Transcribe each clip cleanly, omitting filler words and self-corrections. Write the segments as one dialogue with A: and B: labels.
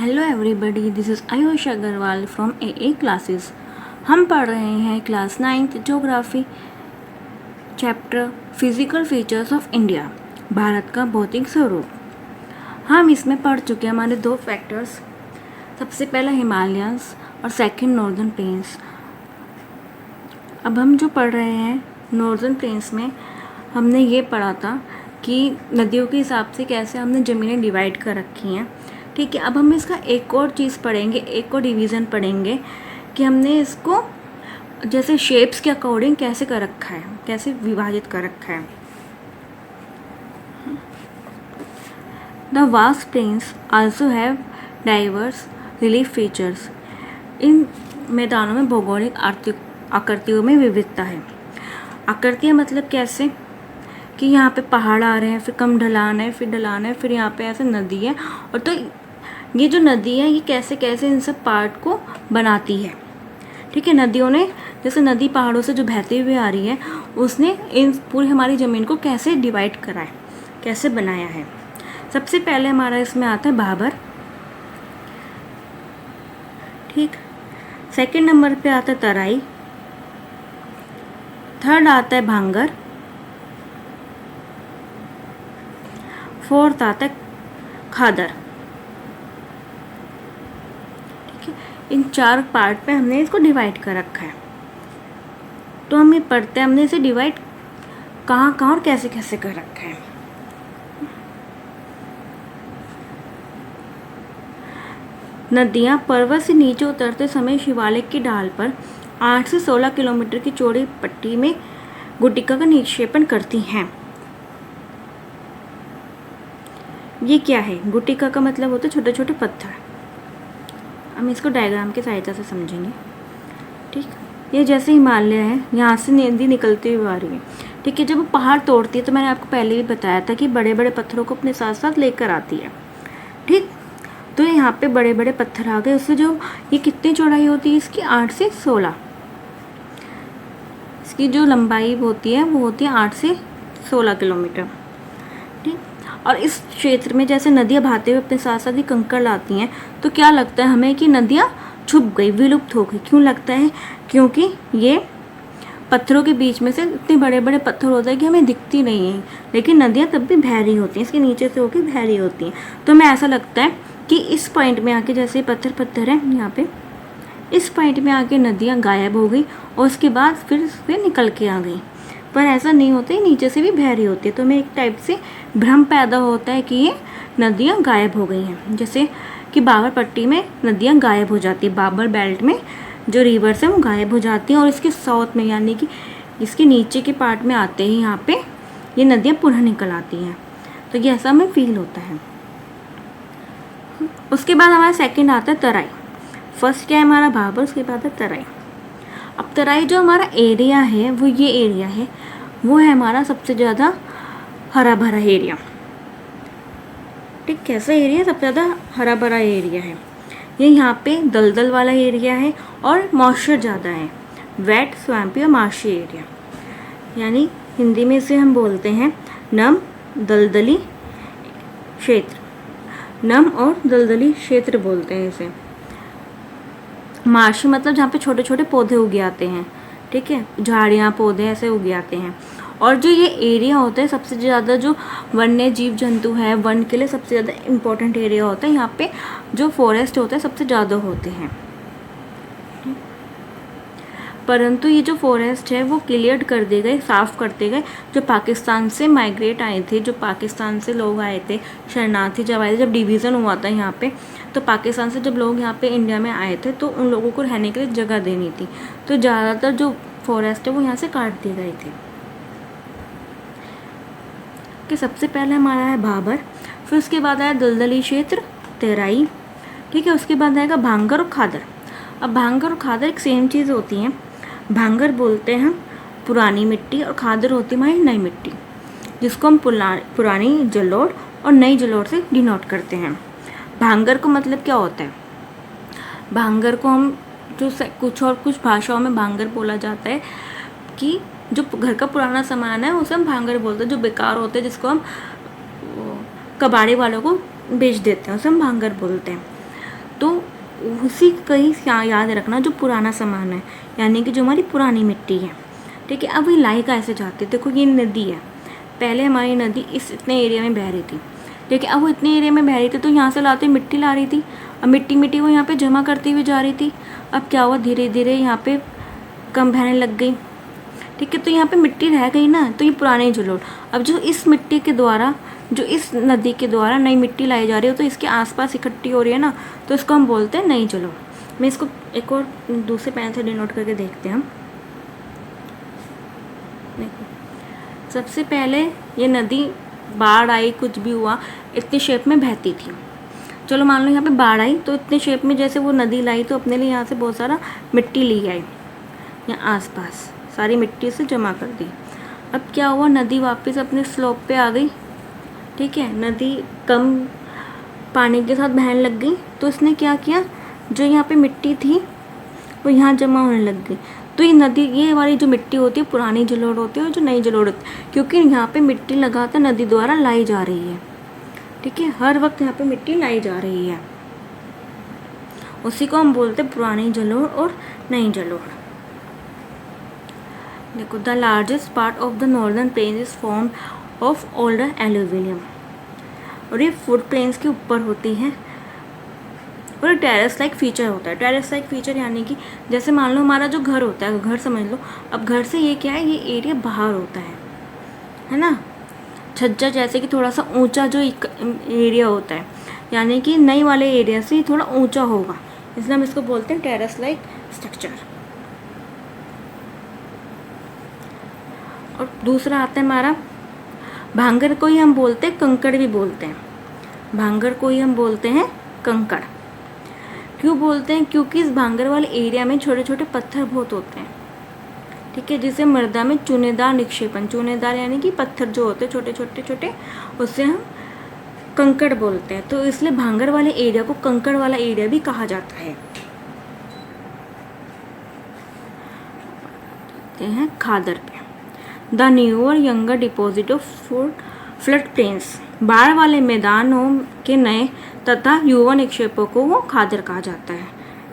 A: Hello everybody, this is Ayush Agrawal from A classes. हम पढ़ रहे हैं class 9th geography chapter physical features of India, Bharat का भौतिक स्वरूप। हम इसमें पढ़ चुके हैं हमारे दो फैक्टर्स, सबसे पहला हिमालयंस और सेकंड नॉर्दर्न प्लेन्स। अब हम जो पढ़ रहे हैं नॉर्दर्न प्लेन्स में हमने ये पढ़ा था कि नदियों के हिसाब से कैसे हमने ज़मीनें डिवाइड कर रखी हैं। ठीक है, अब हम इसका एक और चीज़ पढ़ेंगे, एक और डिवीज़न पढ़ेंगे कि हमने इसको जैसे शेप्स के अकॉर्डिंग कैसे कर रखा है, कैसे विभाजित कर रखा है। The vast plains also have diverse relief features. इन मैदानों में भौगोलिक आकृतियों में विविधता है। आकृतियाँ मतलब कैसे कि यहाँ पे पहाड़ आ रहे हैं, फिर कम ढलान है, फिर ढलान है, फिर यहाँ पे ऐसे नदी है। और तो ये जो नदी है ये कैसे कैसे इन सब पार्ट को बनाती है। ठीक है, नदियों ने जैसे नदी पहाड़ों से जो बहती हुई आ रही है उसने इन पूरी हमारी ज़मीन को कैसे डिवाइड करा है, कैसे बनाया है। सबसे पहले हमारा इसमें आता है भाबर। ठीक, सेकंड नंबर पे आता है तराई, थर्ड आता है भांगर, फोर्थ आता है खादर। ठीक है, इन चार पार्ट में हमने इसको डिवाइड कर रखा है। तो हम ये पढ़ते हैं हमने इसे डिवाइड कहाँ कहाँ और कैसे कैसे कर रखा है। नदियाँ पर्वत से नीचे उतरते समय शिवालिक की ढाल पर 8 से 16 किलोमीटर की चौड़ी पट्टी में गुटिका का निक्षेपण करती हैं। ये क्या है? गुटिका का मतलब होता है छोटे छोटे पत्थर। हम इसको डायग्राम की सहायता से समझेंगे। ठीक, ये जैसे हिमालय है, यहाँ से नदी निकलती हुई आ रही है। ठीक है, जब वो पहाड़ तोड़ती है तो मैंने आपको पहले भी बताया था कि बड़े बड़े पत्थरों को अपने साथ साथ लेकर आती है। ठीक, तो यहाँ पे बड़े बड़े पत्थर आ गए। उससे जो ये कितनी चौड़ाई होती है इसकी 8 से 16, इसकी जो लंबाई होती है वो होती है 8 से 16 किलोमीटर। ठीक, और इस क्षेत्र में जैसे नदियाँ बहाते हुए अपने साथ साथ ही कंकड़ लाती हैं तो क्या लगता है हमें कि नदियाँ छुप गई, विलुप्त हो गई। क्यों लगता है? क्योंकि ये पत्थरों के बीच में से इतने बड़े बड़े पत्थर होते हैं कि हमें दिखती नहीं है, लेकिन नदियाँ तब भी बह रही होती हैं, इसके नीचे से होकर बह रही होती हैं। तो हमें ऐसा लगता है कि इस पॉइंट में आके जैसे पत्थर पत्थर है यहाँ पे, इस पॉइंट में आके नदियाँ गायब हो गई और उसके बाद फिर से निकल के आ गई। पर ऐसा नहीं होता, ही नीचे से भी बह रही होती है। तो हमें एक टाइप से भ्रम पैदा होता है कि ये नदियाँ गायब हो गई हैं, जैसे कि बाबर पट्टी में नदियाँ गायब हो जाती है, बाबर बेल्ट में जो रिवर्स है वो गायब हो जाती हैं और इसके साउथ में यानी कि इसके नीचे के पार्ट में आते ही यहाँ पे ये नदियाँ पुनः निकल आती हैं। तो ये ऐसा हमें फील होता है। उसके बाद हमारा सेकंड आता है तराई। फर्स्ट क्या है हमारा भाबर, उसके बाद है तराई। अब तराई जो हमारा एरिया है वो ये एरिया है, वो है हमारा सबसे ज़्यादा हरा भरा एरिया। ठीक, कैसा एरिया? सबसे ज़्यादा हरा भरा एरिया है ये। यहाँ पे दलदल वाला एरिया है और मॉइस्चर ज़्यादा है, वेट, स्वैम्पी और मार्शी एरिया। यानी हिंदी में इसे हम बोलते हैं नम दलदली क्षेत्र। नम और दलदली क्षेत्र बोलते हैं इसे। मार्शी मतलब जहाँ पे छोटे छोटे पौधे उग आते हैं। ठीक है, झाड़ियाँ पौधे ऐसे उग आते हैं। और जो ये एरिया होता है सबसे ज़्यादा जो वन्य जीव जंतु है, वन के लिए सबसे ज़्यादा इम्पोर्टेंट एरिया होता है। यहाँ पे जो फॉरेस्ट होता है सबसे ज़्यादा होते हैं। परंतु ये जो फॉरेस्ट है वो क्लियर कर दिए गए, साफ़ करते गए। जो पाकिस्तान से माइग्रेट आए थे, जो पाकिस्तान से लोग आए थे, शरणार्थी जब आए थे, जब डिवीज़न हुआ था यहाँ पे, तो पाकिस्तान से जब लोग यहाँ पे इंडिया में आए थे तो उन लोगों को रहने के लिए जगह देनी थी। तो ज़्यादातर जो फॉरेस्ट है वो यहाँ से काट दिए गए थे। कि सबसे पहले हमारा है भाबर, फिर उसके बाद आया दलदली क्षेत्र, तराई। ठीक है, उसके बाद आएगा भांगर और खादर। अब भांगर और खादर एक सेम चीज़ होती हैं। भांगर बोलते हैं पुरानी मिट्टी और खादर होती है हमारी नई मिट्टी, जिसको हम पुरानी जलोढ़ और नई जलोढ़ से डिनोट करते हैं। भांगर को मतलब क्या होता है? भांगर को हम जो कुछ भाषाओं में भांगर बोला जाता है कि जो घर का पुराना सामान है उसे हम भांगर बोलते हैं। जो बेकार होते हैं जिसको हम कबाड़ी वालों को बेच देते हैं उसे हम भांगर बोलते हैं। उसी का ही याद रखना जो पुराना सामान है, यानी कि जो हमारी पुरानी मिट्टी है। ठीक है, अब ये लाई का ऐसे जाती है। देखो ये नदी है, पहले हमारी नदी इस इतने एरिया में बह रही थी। ठीक है, अब वो इतने एरिया में बह रही थी तो यहाँ से लाते मिट्टी ला रही थी, अब मिट्टी वो यहाँ पे जमा करती हुई जा रही थी। अब क्या हुआ, धीरे धीरे यहाँ पे कम बहने लग गई। ठीक है, तो यहाँ पे मिट्टी रह गई ना, तो ये पुराने जलोढ़। अब जो इस मिट्टी के द्वारा, जो इस नदी के द्वारा नई मिट्टी लाई जा रही हो तो इसके आसपास इकट्ठी हो रही है ना, तो इसको हम बोलते हैं नई जलोढ़। मैं इसको एक और दूसरे पेन से डिनोट करके देखते हैं हम। देखो, सबसे पहले ये नदी बाढ़ आई, कुछ भी हुआ, इतने शेप में बहती थी। चलो मान लो यहाँ पे बाढ़ आई तो इतने शेप में जैसे वो नदी लाई तो अपने लिए यहाँ से बहुत सारा मिट्टी ली आई, यहाँ आसपास सारी मिट्टी से जमा कर दी। अब क्या हुआ, नदी वापस अपने स्लोप पे आ गई। ठीक है, नदी कम पानी के साथ बहने लग गई, तो इसने क्या किया, जो यहाँ पे मिट्टी थी वो यहाँ जमा होने लग गई। तो ये नदी, ये वाली जो मिट्टी होती है पुरानी जलोढ़ होती है और जो नई जलोढ़ होती है, क्योंकि यहाँ पे मिट्टी लगातार नदी द्वारा लाई जा रही है। ठीक है, हर वक्त यहाँ पे मिट्टी लाई जा रही है, उसी को हम बोलते हैं पुरानी जलोढ़ और नई जलोढ़। देखो, the largest part of the northern plain is form of older alluvium, और ये फुट प्लेन्स के ऊपर होती है और टेरेस लाइक फीचर होता है। टेरेस लाइक फीचर यानी कि जैसे मान लो हमारा जो घर होता है, घर समझ लो, अब घर से ये क्या है, ये एरिया बाहर होता है ना, छज्जा जैसे कि थोड़ा सा ऊंचा जो एरिया होता है, यानी कि नई वाले एरिया से थोड़ा ऊंचा होगा, इसलिए हम इसको बोलते हैं टेरेस लाइक स्ट्रक्चर। और दूसरा आता है हमारा भांगर, को ही हम बोलते हैं कंकड़ भी बोलते हैं। भांगर को ही हम बोलते हैं कंकड़। क्यों बोलते हैं, क्योंकि इस भांगर वाले एरिया में छोटे छोटे पत्थर बहुत होते हैं। ठीक है, जिसे मृदा में चूनेदार निक्षेपण, चूनेदार यानी कि पत्थर जो होते हैं छोटे छोटे छोटे, उससे हम कंकड़ बोलते हैं। तो इसलिए भांगर वाले एरिया को कंकड़ वाला एरिया भी कहा जाता है। हैं खादर पे, the newer younger deposit of flood plains, बाढ़ वाले मैदानों के नए तथा युवा निक्षेपों को वो खादर कहा जाता है।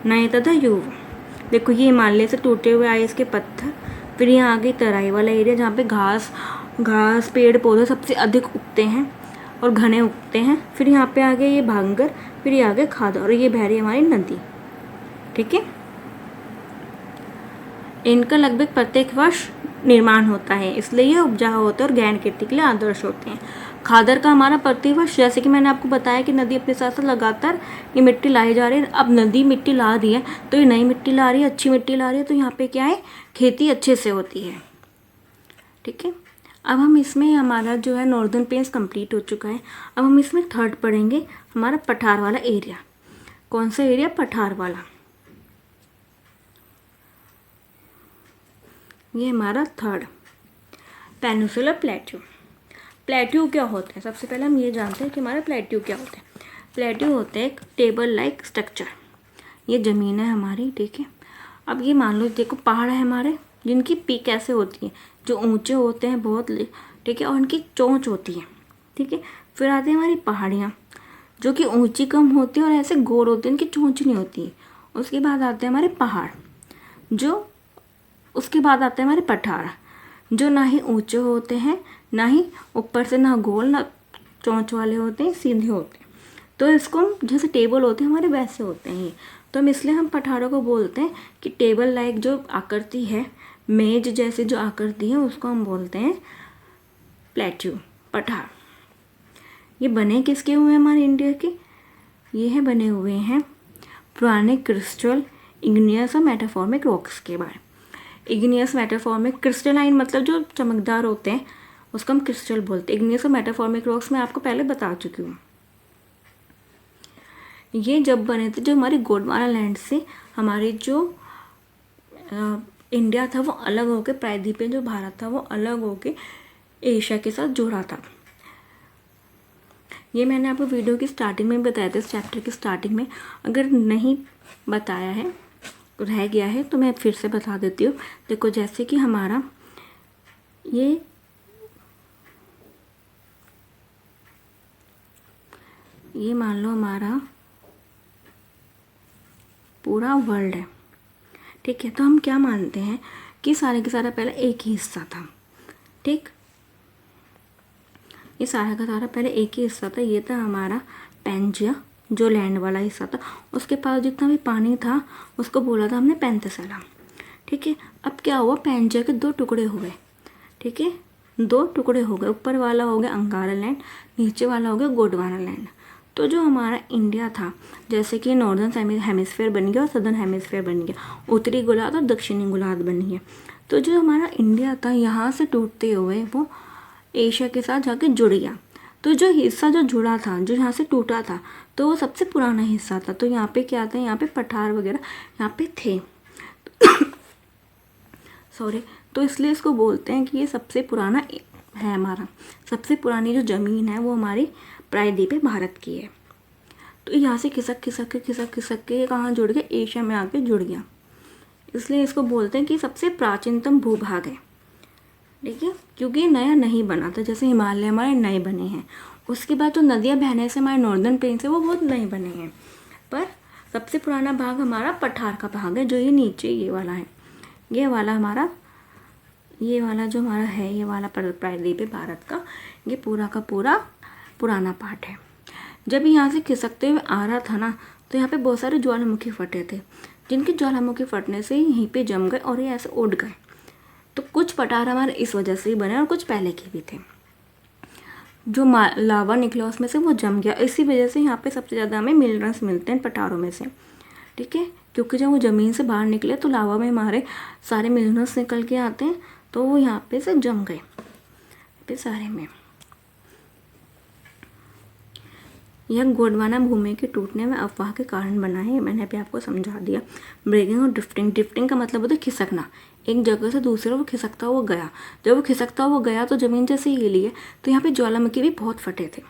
A: नए तथा युवा, देखो ये हिमालय से टूटे हुए आइस के पत्थर, फिर यहाँ आगे तराई वाला एरिया जहाँ पे घास पेड़ पौधे सबसे अधिक उगते हैं और घने उगते हैं, फिर यहाँ पे आगे ये भांगर, फिर ये आगे खादर, और ये बह रही है हमारी नदी। ठीक है, इनका लगभग प्रत्येक वर्ष निर्माण होता है, इसलिए ये उपजाऊ होते हैं और गहन खेती के लिए आदर्श होते हैं। खादर का हमारा प्रतिवर्ष, जैसे कि मैंने आपको बताया कि नदी अपने साथ साथ लगातार ये मिट्टी लाई जा रही है। अब नदी मिट्टी ला रही है तो ये नई मिट्टी ला रही है, अच्छी मिट्टी ला रही है, तो यहाँ पे क्या है, खेती अच्छे से होती है। ठीक है, अब हम इसमें हमारा जो है नॉर्दर्न प्लेन्स कंप्लीट हो चुका है। अब हम इसमें थर्ड पढ़ेंगे, हमारा पठार वाला एरिया। कौन सा एरिया, पठार वाला। ये हमारा थर्ड, पेनिनसुलर प्लेट्यू। प्लेट्यू क्या होते हैं, सबसे पहले हम ये जानते हैं कि हमारे प्लेट्यू क्या होते हैं। प्लेट्यू होते हैं एक टेबल लाइक स्ट्रक्चर, ये ज़मीन है हमारी। ठीक है, अब ये मान लो, देखो पहाड़ है हमारे, जिनकी पीक ऐसे होती है, जो ऊंचे होते हैं बहुत। ठीक है, और उनकी चोंच होती है। ठीक है, फिर आती है हमारी पहाड़ियाँ, जो कि ऊंची कम होती है और ऐसे गोल होती है, उनकी चोंच नहीं होती है। उसके बाद आते हैं हमारे पहाड़, जो उसके बाद आते हैं हमारे पठार, जो ना ही ऊंचे होते हैं, ना ही ऊपर से ना गोल ना चोंच वाले होते हैं, सीधे होते हैं। तो इसको हम, जैसे टेबल होते हैं हमारे वैसे होते हैं ये, तो हम इसलिए हम पठारों को बोलते हैं कि टेबल लाइक जो आकृति है, मेज जैसे जो आकृति है, उसको हम बोलते हैं प्लेट्यू, पठार। ये बने किसके हुए हैं हमारे इंडिया के, ये है बने हुए हैं पुराने क्रिस्टल, इग्नियस और मेटाफॉर्मिक रॉक्स के बारे। इग्नियस मेटाफॉर्मिक, क्रिस्टलाइन मतलब जो चमकदार होते हैं उसको हम क्रिस्टल बोलते हैं। इग्नियस और मेटाफॉर्मिक रॉक्स मैं आपको पहले बता चुकी हूँ। ये जब बने थे, जो हमारे गोंडवाना लैंड से हमारे जो इंडिया था वो अलग होके, प्रायद्वीपीय जो भारत था वो अलग होके एशिया के साथ जुड़ा था। ये मैंने आपको वीडियो की स्टार्टिंग में बताया था, इस चैप्टर की स्टार्टिंग में। अगर नहीं बताया है, रह गया है, तो मैं फिर से बता देती हूँ। देखो, जैसे कि हमारा ये मान लो हमारा पूरा वर्ल्ड है। ठीक है, तो हम क्या मानते हैं कि सारे के सारा पहले एक ही हिस्सा था। ठीक, ये सारा का सारा पहले एक ही हिस्सा था। ये था हमारा पैंजिया, जो लैंड वाला हिस्सा था। उसके पास जितना भी पानी था उसको बोला था हमने पेंथेसिला। ठीक है, अब क्या हुआ, पैंजिया के 2 टुकड़े हुए। ठीक है, 2 टुकड़े हो गए। ऊपर वाला हो गया अंगारा लैंड, नीचे वाला हो गया गोंडवाना लैंड। तो जो हमारा इंडिया था, जैसे कि नॉर्दर्न हेमिस्फीयर बन गया और सदर्न हेमिस्फीयर बन गया, उत्तरी गोलार्ध और दक्षिणी गोलार्ध बन गया। तो जो हमारा इंडिया था यहाँ से टूटते हुए वो एशिया के साथ जाके जुड़ गया। तो जो हिस्सा जो जुड़ा था, जो यहाँ से टूटा था, तो वो सबसे पुराना हिस्सा था। तो यहाँ पे क्या था, यहाँ पे पठार वगैरह यहाँ पे थे सॉरी। तो इसलिए इसको बोलते हैं कि ये सबसे पुराना है हमारा, सबसे पुरानी जो ज़मीन है वो हमारी प्रायद्वीप भारत की है। तो यहाँ से खिसक खिसक के कहाँ जुड़ गया, एशिया में आके जुड़ गया। इसलिए इसको बोलते हैं कि सबसे प्राचीनतम भूभाग है। ठीक है, क्योंकि ये नया नहीं बना था, जैसे हिमालय हमारे नए बने हैं। उसके बाद जो नदियाँ बहने से हमारे नॉर्दर्न प्लेन से वो बहुत नए बने हैं। पर सबसे पुराना भाग हमारा पठार का भाग है, जो ये नीचे ये वाला है। ये वाला हमारा, ये वाला जो हमारा है, ये वाला प्रायद्वीप भारत का, ये पूरा का पूरा पुराना पार्ट है। जब यहाँ से खिसकते हुए आ रहा था ना, तो यहाँ पे बहुत सारे ज्वालामुखी फटे थे, जिनके ज्वालामुखी फटने से यहीं पे जम गए और ये ऐसे उड़ गए। तो कुछ पठार हमारे इस वजह से ही बने और कुछ पहले के भी थे। जो लावा निकला उसमें से वो जम गया। इसी वजह से यहाँ पे सबसे ज़्यादा हमें मिनरल्स मिलते हैं पठारों में से। ठीक है, क्योंकि जब वो ज़मीन से बाहर निकले तो लावा में हमारे सारे मिनरल्स निकल के आते हैं, तो वो यहाँ पे से जम गए पे सारे में। यह गोंडवाना भूमि के टूटने में अफवाह के कारण बना है। मैंने अभी आपको समझा दिया। ब्रेकिंग और ड्रिफ्टिंग, ड्रिफ्टिंग का मतलब होता है खिसकना, एक जगह से दूसरे वो खिसकता हुआ गया। जब वो खिसकता हुआ गया तो ज़मीन जैसे हिली है, तो यहाँ पे ज्वालामुखी भी बहुत फटे थे।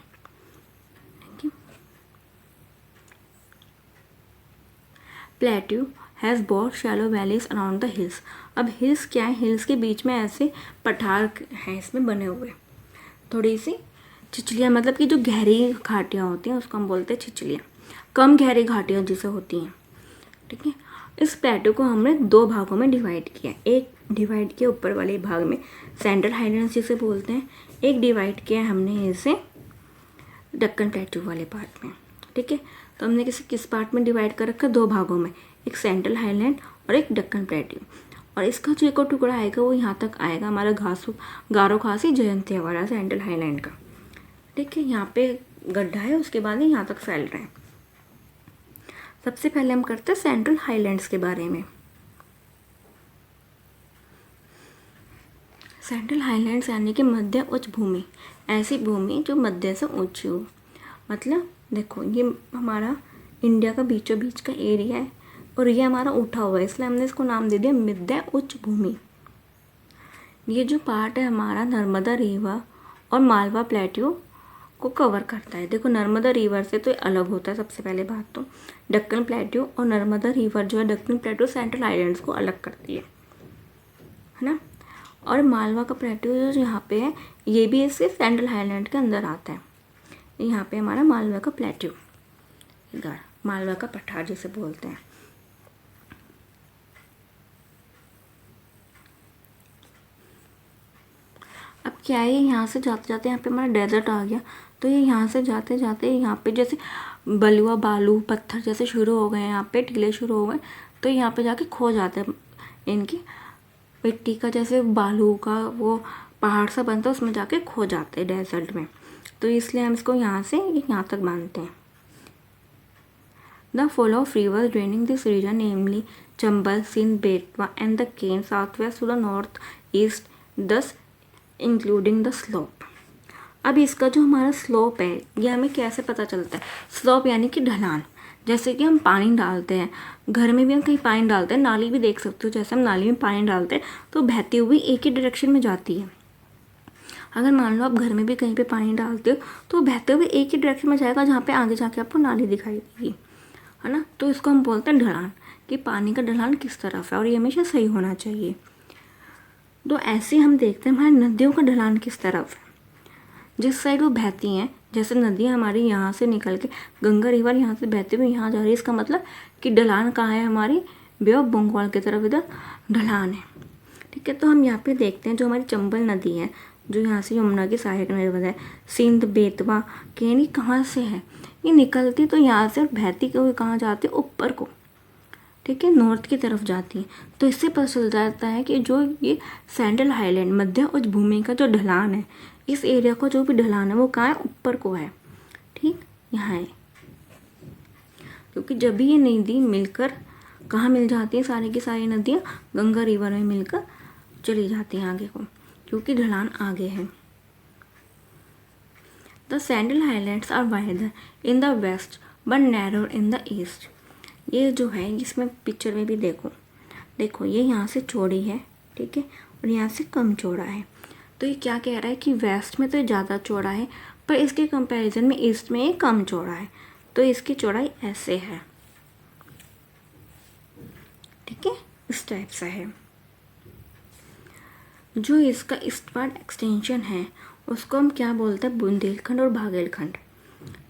A: प्लेट्यू हैज़ बहुत shallow valleys around the hills. अब हिल्स क्या है, हिल्स के बीच में ऐसे पठार हैं इसमें बने हुए, थोड़ी सी छिछलियाँ, मतलब कि जो गहरी घाटियाँ होती हैं उसको हम बोलते हैं छिछलियाँ, कम गहरी घाटियाँ जिसे होती हैं। ठीक है, इस प्लेटो को हमने 2 भागों में डिवाइड किया। एक डिवाइड किया ऊपर वाले भाग में सेंट्रल हाइलैंड्स जिसे बोलते हैं, एक डिवाइड किया हमने इसे दक्कन प्लेटू वाले पार्ट में। ठीक है, तो हमने किस पार्ट में डिवाइड कर रखा, 2 भागों में, एक सेंट्रल हाईलैंड और एक दक्कन प्लेटू। और इसका जो एक और टुकड़ा आएगा वो यहाँ तक आएगा, हमारा गारो खासी जयंतिया वाला सेंट्रल हाईलैंड का। ठीक है, यहाँ पे गड्ढा है, उसके बाद ही यहाँ तक फैल रहे हैं। सबसे पहले हम करते हैं सेंट्रल हाईलैंड्स के बारे में। सेंट्रल हाईलैंड्स यानी कि मध्य उच्च भूमि, ऐसी भूमि जो मध्य से ऊंची हो। मतलब देखो, ये हमारा इंडिया का बीचों बीच का एरिया है और ये हमारा उठा हुआ है, इसलिए हमने इसको नाम दे दिया मध्य उच्च भूमि। ये जो पार्ट है हमारा नर्मदा रिवर और मालवा प्लेट्यू को कवर करता है। देखो, नर्मदा रिवर से तो अलग होता है। सबसे पहले बात तो दक्कन प्लेट्यू और नर्मदा रिवर जो है, दक्कन प्लेट्यू सेंट्रल आइलैंड्स को अलग करती है ना। और मालवा का प्लेट्यू जो यहाँ पे है, ये भी इसके सेंट्रल हाईलैंड के अंदर आता है। यहाँ पे हमारा मालवा का प्लेट्यू, मालवा का पठार जिसे बोलते हैं। अब क्या है, यहाँ से जाते जाते यहाँ पे हमारा डेजर्ट आ गया। तो ये यहाँ से जाते जाते यहाँ पे जैसे बलुआ बालू पत्थर जैसे शुरू हो गए, यहाँ पे टीले शुरू हो गए, तो यहाँ पे जाके खो जाते हैं। इनकी मिट्टी का जैसे बालू का वो पहाड़ सा बनता है, उसमें जाके खो जाते हैं डेजर्ट में। तो इसलिए हम इसको यहाँ से यहाँ तक मानते हैं। The follow of rivers draining this region namely Chambal, Sindh, Betwa and the Ken south west to the north east, thus including the slope. अब इसका जो हमारा स्लोप है, ये हमें कैसे पता चलता है? स्लोप यानी कि ढलान। जैसे कि हम पानी डालते हैं, घर में भी हम कहीं पानी डालते हैं, नाली भी देख सकते हो, जैसे हम नाली में पानी डालते हैं तो बहती हुई एक ही डायरेक्शन में जाती है। अगर मान लो आप घर में भी कहीं पे पानी डालते हो तो बहते हुए एक ही डायरेक्शन में जाएगा, जहाँ पे आगे जाके आपको नाली दिखाई देगी, है ना। तो इसको हम बोलते हैं ढलान, कि पानी का ढलान किस तरफ है, और ये हमेशा सही होना चाहिए। तो ऐसे हम देखते हैं हमारी नदियों का ढलान किस तरफ है, जिस साइड वो बहती हैं जैसे नदियाँ हमारी यहाँ से निकल के गंगा रिवर यहाँ से बहते हुए यहाँ जा रही है, इसका मतलब कि ढलान कहाँ है हमारी, बे ऑफ बंगाल की तरफ इधर ढलान है। ठीक है, तो हम यहाँ पे देखते हैं जो हमारी चंबल नदी है, जो यहाँ से यमुना की सहायक नदी है, सिंध बेतवा केनी कहाँ से है, ये निकलती तो यहाँ से और बहती हुई कहाँ जाती है, ऊपर को। ठीक है, नॉर्थ की तरफ जाती है। तो इससे पता चल जाता है कि जो ये सैंडल हाईलैंड मध्य उच्च भूमि का जो ढलान है, इस एरिया को जो भी ढलान है वो कहाँ है, ऊपर को है। ठीक, यहाँ है, क्योंकि जब भी ये नदी मिलकर कहाँ मिल जाती है, सारी की सारी नदियाँ गंगा रिवर में मिलकर चली जाती हैं आगे को, क्योंकि ढलान आगे है। The central highlands are wider in the west but narrower in the east. ये जो है इसमें पिक्चर में भी देखो ये यहाँ से चौड़ी है, ठीक है, और यहाँ से कम चौड़ा है। तो ये क्या कह रहा है कि वेस्ट में तो ज़्यादा चौड़ा है, पर इसके कंपैरिजन में ईस्ट में ये कम चौड़ा है। तो इसकी चौड़ाई ऐसे है, ठीक है, इस टाइप से है। जो इसका ईस्टवर्ड एक्सटेंशन है उसको हम क्या बोलते हैं, बुंदेलखंड और भागेलखंड।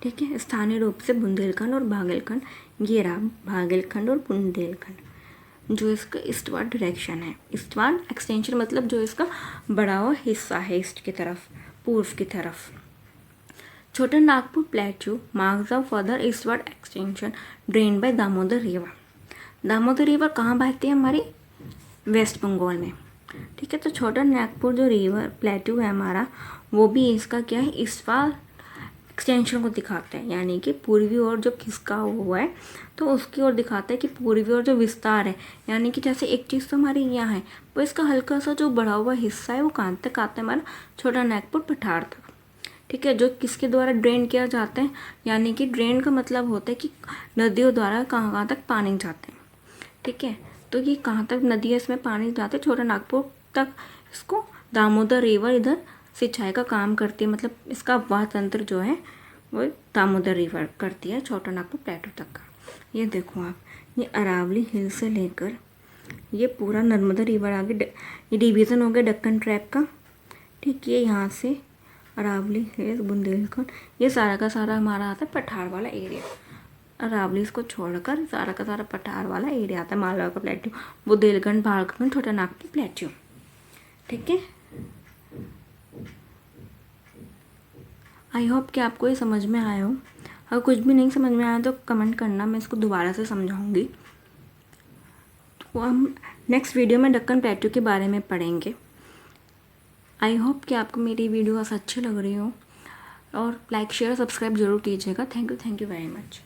A: ठीक है, स्थानीय रूप से बुंदेलखंड और भागेलखंड, ये रहा भागेलखंड और बुंदेलखंड। जो इसका ईस्टवर्ड डायरेक्शन है, ईस्टवर्ड एक्सटेंशन मतलब जो इसका बढ़ा हुआ हिस्सा है ईस्ट की तरफ, पूर्व की तरफ। Chota Nagpur plateau marks the further eastward extension drain by Damodar river. Damodar river कहाँ बहती है, हमारी वेस्ट बंगाल में। ठीक है, तो छोटा नागपुर जो रिवर प्लेट्यू है हमारा, वो भी इसका क्या है, ईस्टवर्ड एक्सटेंशन को दिखाता है, यानी कि पूर्वी ओर जो खिसका हुआ है तो उसकी ओर दिखाता है कि पूर्वी ओर जो विस्तार है, यानी कि जैसे एक चीज़ तो हमारी यहाँ है, वो इसका हल्का सा जो बढ़ा हुआ हिस्सा है वो कहाँ तक आता है, हमारा छोटा नागपुर पठार तक। ठीक है, जो किसके द्वारा ड्रेन किया जाता है, यानी कि ड्रेन का मतलब होता है कि नदियों द्वारा कहाँ कहाँ तक पानी जाते हैं। ठीक है, तो ये कहाँ तक नदी है, इसमें पानी जाते हैं छोटा नागपुर तक। इसको दामोदर रिवर इधर सिंचाई का काम करती है, मतलब इसका वाह तंत्र जो है वो दामोदर रिवर करती है छोटा नागपुर प्लेटू तक का। ये देखो आप, ये अरावली हिल से लेकर ये पूरा नर्मदा रिवर आगे, ये डिवीज़न हो गया डक्कन ट्रैप का। ठीक, ये यहाँ से अरावली हिल्स बुंदेलखंड, ये सारा का सारा हमारा आता है पठार वाला एरिया। अरावली को छोड़कर सारा का सारा पठार वाला एरिया आता है, मालवा का प्लेट्यू, बुंदेलखंड भागलखंड छोटा नागपुर प्लेट्यू। ठीक है, आई होप कि आपको ये समझ में आया हो। अगर कुछ भी नहीं समझ में आया तो कमेंट करना, मैं इसको दोबारा से समझाऊंगी। तो हम नेक्स्ट वीडियो में डक्कन प्लेट्यू के बारे में पढ़ेंगे। आई होप कि आपको मेरी वीडियोस अच्छी लग रही हो, और लाइक शेयर सब्सक्राइब जरूर कीजिएगा। Thank you very much.